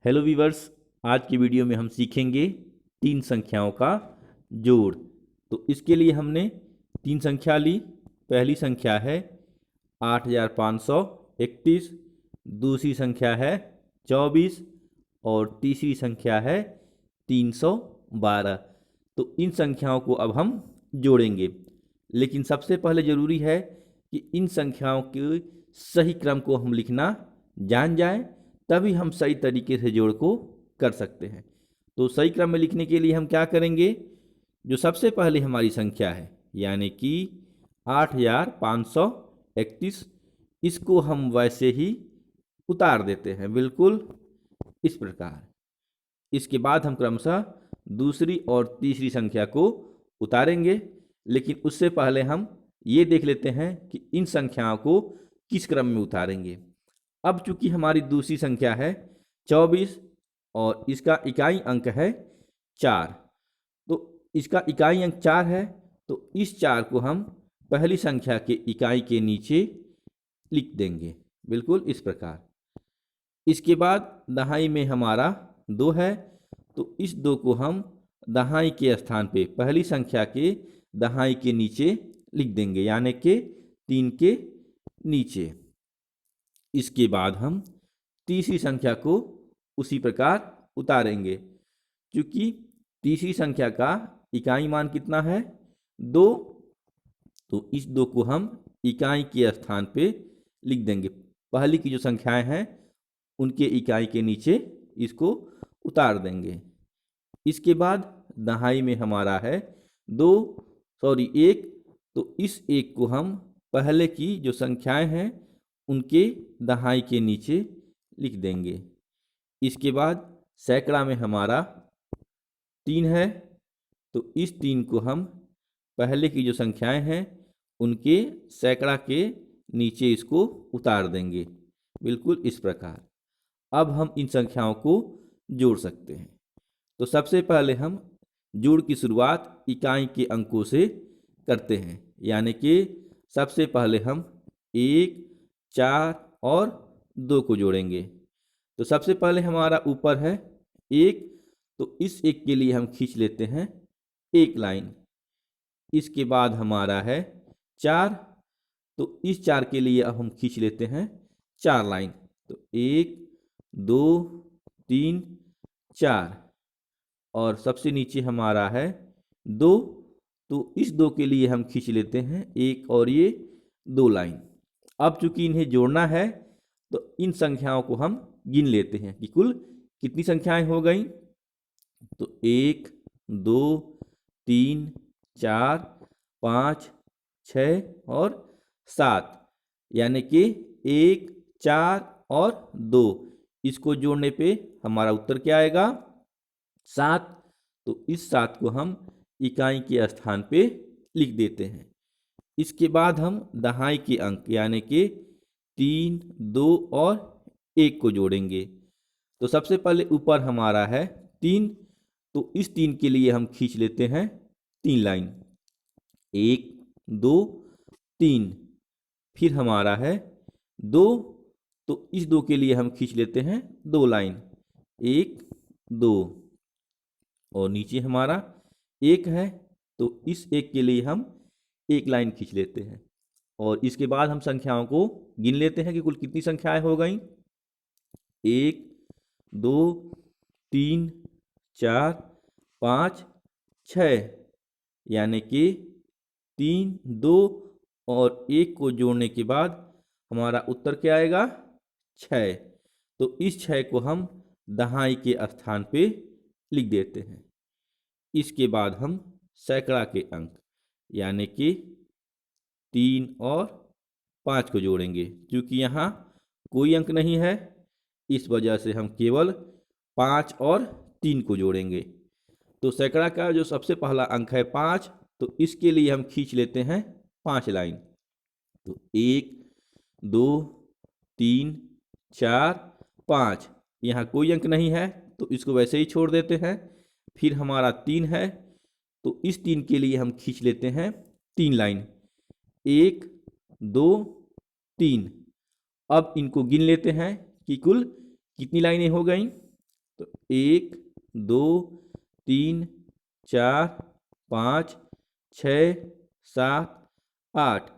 Hello viewers, आज की video में हम सीखेंगे तीन संख्याओं का जोड़। तो इसके लिए हमने तीन संख्या ली। पहली संख्या है 8531, दूसरी संख्या है 24 और तीसरी संख्या है 312। तो इन संख्याओं को अब हम जोड़ेंगे, लेकिन सबसे पहले ज़रूरी है कि इन संख्याओं के सही क्रम को हम लिखना जान जाएं, तभी हम सही तरीके से जोड़ को कर सकते हैं। तो सही क्रम में लिखने के लिए हम क्या करेंगे, जो सबसे पहले हमारी संख्या है यानी कि 8531, इसको हम वैसे ही उतार देते हैं, बिल्कुल इस प्रकार। इसके बाद हम क्रमशः दूसरी और तीसरी संख्या को उतारेंगे, लेकिन उससे पहले हम ये देख लेते हैं कि इन संख्याओं को किस क्रम में उतारेंगे। अब चूंकि हमारी दूसरी संख्या है 24 और इसका इकाई अंक है 4, तो इसका इकाई अंक 4 है, तो इस 4 को हम पहली संख्या के इकाई के नीचे लिख देंगे, बिल्कुल इस प्रकार। इसके बाद दहाई में हमारा 2 है, तो इस 2 को हम दहाई के स्थान पे पहली संख्या के दहाई के नीचे लिख देंगे, यानी कि 3 के नीचे। इसके बाद हम तीसरी संख्या को उसी प्रकार उतारेंगे। क्योंकि तीसरी संख्या का इकाई मान कितना है 2, तो इस 2 को हम इकाई के स्थान पे लिख देंगे। पहली की जो संख्याएं हैं उनके इकाई के नीचे इसको उतार देंगे। इसके बाद दहाई में हमारा है 1, तो इस 1 को हम पहले की जो संख्याएं हैं उनके दहाई के नीचे लिख देंगे। इसके बाद सैकड़ा में हमारा 3 है, तो इस 3 को हम पहले की जो संख्याएं हैं उनके सैकड़ा के नीचे इसको उतार देंगे, बिल्कुल इस प्रकार। अब हम इन संख्याओं को जोड़ सकते हैं। तो सबसे पहले हम जोड़ की शुरुआत इकाई के अंकों से करते हैं, यानी कि सबसे पहले हम 1, 4 और 2 को जोड़ेंगे। तो सबसे पहले हमारा ऊपर है 1, तो इस 1 के लिए हम खींच लेते हैं एक लाइन। इसके बाद हमारा है 4, तो इस 4 के लिए अब हम खींच लेते हैं 4 लाइन। तो 1, 2, 3, 4 और सबसे नीचे हमारा है 2, तो इस 2 के लिए हम खींच लेते हैं एक और ये 2 लाइन। अब चूंकि इन्हें जोड़ना है तो इन संख्याओं को हम गिन लेते हैं कि कुल कितनी संख्याएं हो गई। तो 1, 2, 3, 4, 5, 6 और 7, यानी कि 1, 4 और 2, इसको जोड़ने पे हमारा उत्तर क्या आएगा 7। तो इस 7 को हम इकाई के स्थान पे लिख देते हैं। इसके बाद हम दहाई के अंक यानी कि 3, 2 और 1 को जोड़ेंगे। तो सबसे पहले ऊपर हमारा है 3, तो इस 3 के लिए हम खींच लेते हैं 3 लाइन। 1, 2, 3, फिर हमारा है 2, तो इस 2 के लिए हम खींच लेते हैं 2 लाइन। 1, 2 और नीचे हमारा 1 है, तो इस 1 के लिए हम एक लाइन खींच लेते हैं। और इसके बाद हम संख्याओं को गिन लेते हैं कि कुल कितनी संख्याएं हो गई। 1, 2, 3, 4, 5, 6, यानी कि 3, 2 और 1 को जोड़ने के बाद हमारा उत्तर क्या आएगा 6। तो इस 6 को हम दहाई के स्थान पे लिख देते हैं। इसके बाद हम सैकड़ा के अंक यानी कि 3 और 5 को जोड़ेंगे। क्योंकि यहाँ कोई अंक नहीं है, इस वजह से हम केवल 5 और 3 को जोड़ेंगे। तो सैकड़ा का जो सबसे पहला अंक है 5, तो इसके लिए हम खींच लेते हैं 5 लाइन। तो 1, 2, 3, 4, 5, यहाँ कोई अंक नहीं है तो इसको वैसे ही छोड़ देते हैं। फिर हमारा 3 है, तो इस 3 के लिए हम खींच लेते हैं 3 लाइन। 1, 2, 3। अब इनको गिन लेते हैं कि कुल कितनी लाइनें हो गई। तो 1 2 3 4 5 6 7 8,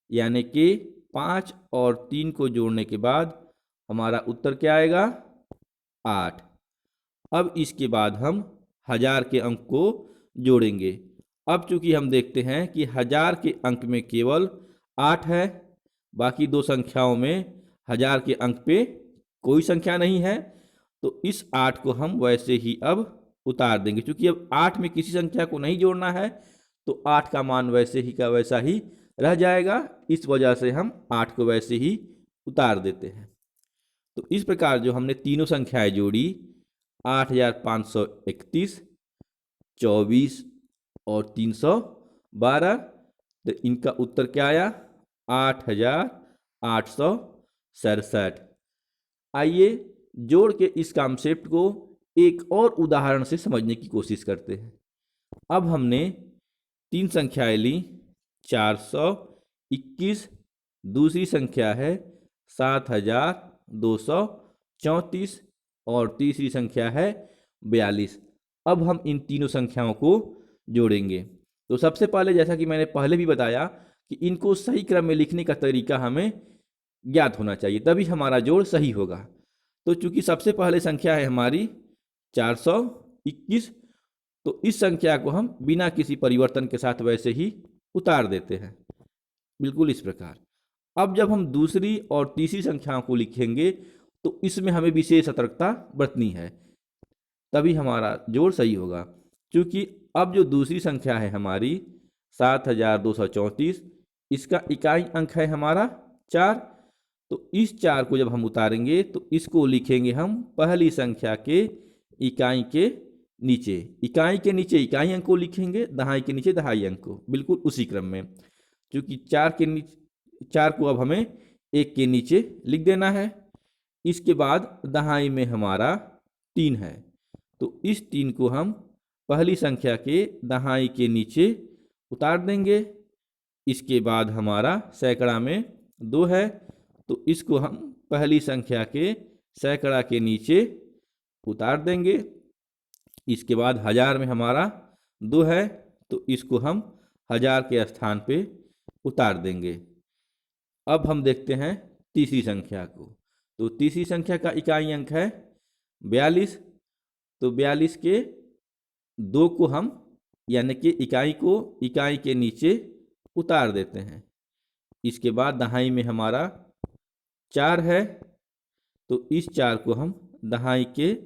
यानी कि 5 और 3 को जोड़ने के बाद हमारा उत्तर क्या आएगा? 8। अब इसके बाद हम हजार के अंक को जोड़ेंगे। अब चूंकि हम देखते हैं कि हजार के अंक में केवल 8 है, बाकी दो संख्याओं में हजार के अंक पे कोई संख्या नहीं है, तो इस 8 को हम वैसे ही अब उतार देंगे। क्योंकि अब 8 में किसी संख्या को नहीं जोड़ना है, तो 8 का मान वैसे ही का वैसा ही रह जाएगा। इस वजह से हम 8 को वैसे ही उतार देते हैं। तो इस प्रकार जो हमने तीनों संख्याएं जोड़ी 8531, 24 और 312, तो इनका उत्तर क्या आया? 8867। आइए जोड़ के इस कॉन्सेप्ट को एक और उदाहरण से समझने की कोशिश करते हैं। अब हमने तीन संख्याएं ली, 421, दूसरी संख्या है 7234 और तीसरी संख्या है 42। अब हम इन तीनों संख्याओं को जोड़ेंगे। तो सबसे पहले, जैसा कि मैंने पहले भी बताया, कि इनको सही क्रम में लिखने का तरीका हमें ज्ञात होना चाहिए, तभी हमारा जोड़ सही होगा। तो चूंकि सबसे पहले संख्या है हमारी 421, तो इस संख्या को हम बिना किसी परिवर्तन के साथ वैसे ही उतार देते हैं, बिल्कुल इस प्रकार। अब जब हम दूसरी और तीसरी संख्याओं को लिखेंगे, तो इसमें हमें विशेष सतर्कता बरतनी है, तभी हमारा जोड़ सही होगा। क्योंकि अब जो दूसरी संख्या है हमारी 7234, इसका इकाई अंक है हमारा 4। तो इस 4 को जब हम उतारेंगे, तो इसको लिखेंगे हम पहली संख्या के इकाई के नीचे। इकाई के नीचे इकाई अंक को लिखेंगे, दहाई के नीचे दहाई अंक को, बिल्कुल उसी क्रम में। क्योंकि 4 को अब हमें 1 के नीचे लिख देना है। इसके बाद दहाई में हमारा 3 है, तो इस 3 को हम पहली संख्या के दहाई के नीचे उतार देंगे। इसके बाद हमारा सैकड़ा में 2 है, तो इसको हम पहली संख्या के सैकड़ा के नीचे उतार देंगे। इसके बाद हजार में हमारा 2 है, तो इसको हम हजार के स्थान पे उतार देंगे। अब हम देखते हैं तीसरी संख्या को। तो तीसरी संख्या का इकाई अंक है 42, तो 42 के 2 को हम, यानी कि इकाई को इकाई के नीचे उतार देते हैं। इसके बाद दहाई में हमारा 4 है, तो इस 4 को हम दहाई के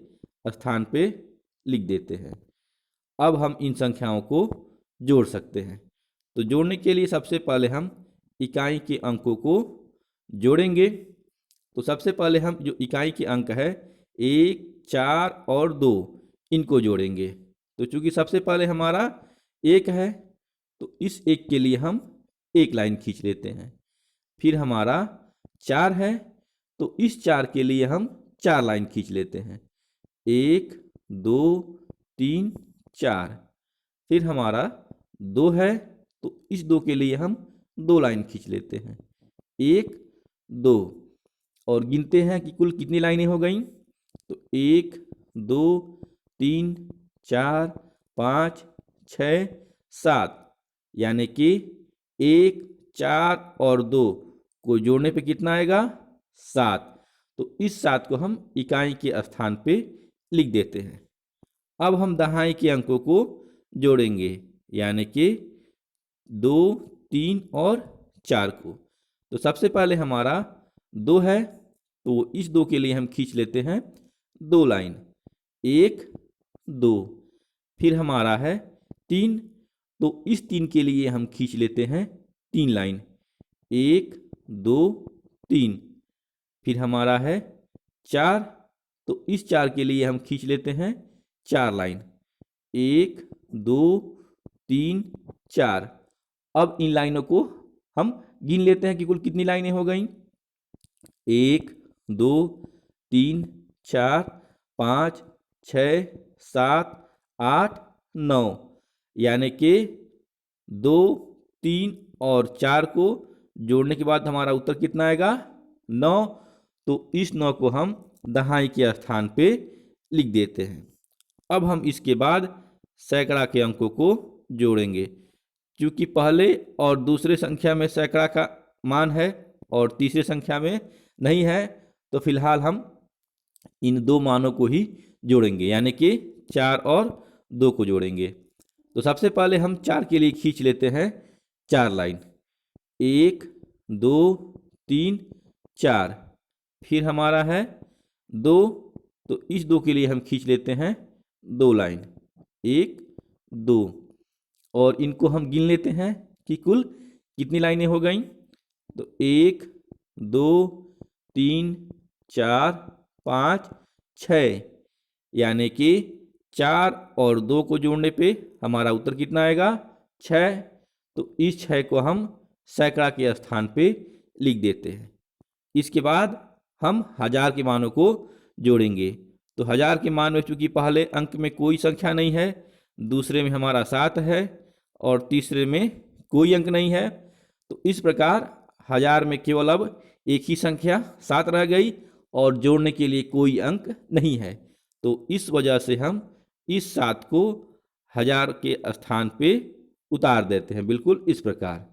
स्थान पे लिख देते हैं। अब हम इन संख्याओं को जोड़ सकते हैं। तो जोड़ने के लिए सबसे पहले हम इकाई के अंकों को जोड़ेंगे। तो सबसे पहले हम जो इकाई के अंक है 1, 4 और 2, इनको जोड़ेंगे। तो चूंकि सबसे पहले हमारा 1 है, तो इस 1 के लिए हम एक लाइन खींच लेते हैं। फिर हमारा 4 है, तो इस 4 के लिए हम 4 लाइन खींच लेते हैं, 1 2 3 4। फिर हमारा 2 है, तो इस 2 के लिए हम 2 लाइन खींच लेते हैं, 1 2, और गिनते हैं कि कुल कितनी लाइनें हो गई। तो 1 2 3 4 5 6 7, यानी कि 1 4 और 2 को जोड़ने पे कितना आएगा? 7। तो इस 7 को हम इकाई के स्थान पे लिख देते हैं। अब हम दहाई के अंकों को जोड़ेंगे, यानी कि 2 3 और 4 को। तो सबसे पहले हमारा 2 है, तो इस 2 के लिए हम खींच लेते हैं 2 लाइन, 1 2। फिर हमारा है 3, तो इस 3 के लिए हम खींच लेते हैं 3 लाइन, 1 2 3। फिर हमारा है 4, तो इस 4 के लिए हम खींच लेते हैं 4 लाइन, 1 2 3 4। अब इन लाइनों को हम गिन लेते हैं कि कुल कितनी लाइनें हो गई। 1 2 3 4 5 6 7 8 9, यानी कि 2 3 और 4 को जोड़ने के बाद हमारा उत्तर कितना आएगा? 9। तो इस 9 को हम दहाई के स्थान पे लिख देते हैं। अब हम इसके बाद सैकड़ा के अंकों को जोड़ेंगे। क्योंकि पहले और दूसरे संख्या में सैकड़ा का मान है और तीसरे संख्या में नहीं है, तो फिलहाल हम इन दो मानों को ही जोड़ेंगे, यानी कि 4 और 2 को जोड़ेंगे। तो सबसे पहले हम 4 के लिए खींच लेते हैं 4 लाइन, 1 2 3 4। फिर हमारा है 2, तो इस 2 के लिए हम खींच लेते हैं 2 लाइन, 1 2, और इनको हम गिन लेते हैं कि कुल कितनी लाइनें हो गई। तो 1 2 3 4 5 6, यानी कि 4 और 2 को जोड़ने पे हमारा उत्तर कितना आएगा, 6। तो इस 6 को हम सैकड़ा के स्थान पे लिख देते हैं। इसके बाद हम हजार के मानों को जोड़ेंगे। तो हजार के मान में चूंकि पहले अंक में कोई संख्या नहीं है, दूसरे में हमारा 7 है और तीसरे में कोई अंक नहीं है, तो इस प्रकार हजार में केवल अब एक ही संख्या 7 रह गई और जोड़ने के लिए कोई अंक नहीं है। तो इस वजह से हम इस 7 को हजार के स्थान पे उतार देते हैं, बिल्कुल इस प्रकार,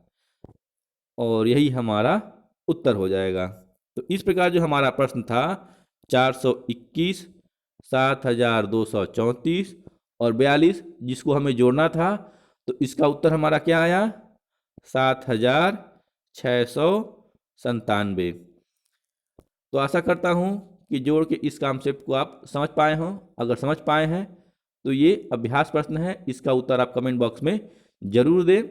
और यही हमारा उत्तर हो जाएगा। तो इस प्रकार जो हमारा प्रश्न था 421, 7234 और 42, जिसको हमें जोड़ना था, तो इसका उत्तर हमारा क्या आया, 7697। तो आशा करता हूँ कि जोड़ के इस कॉन्सेप्ट को आप समझ पाए हों। अगर समझ पाए हैं तो ये अभ्यास प्रश्न है, इसका उत्तर आप कमेंट बॉक्स में जरूर दें।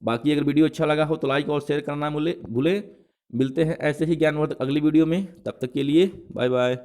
बाकी अगर वीडियो अच्छा लगा हो तो लाइक और शेयर करना भूलें। मिलते हैं ऐसे ही ज्ञानवर्धक अगली वीडियो में, तब तक के लिए बाय बाय।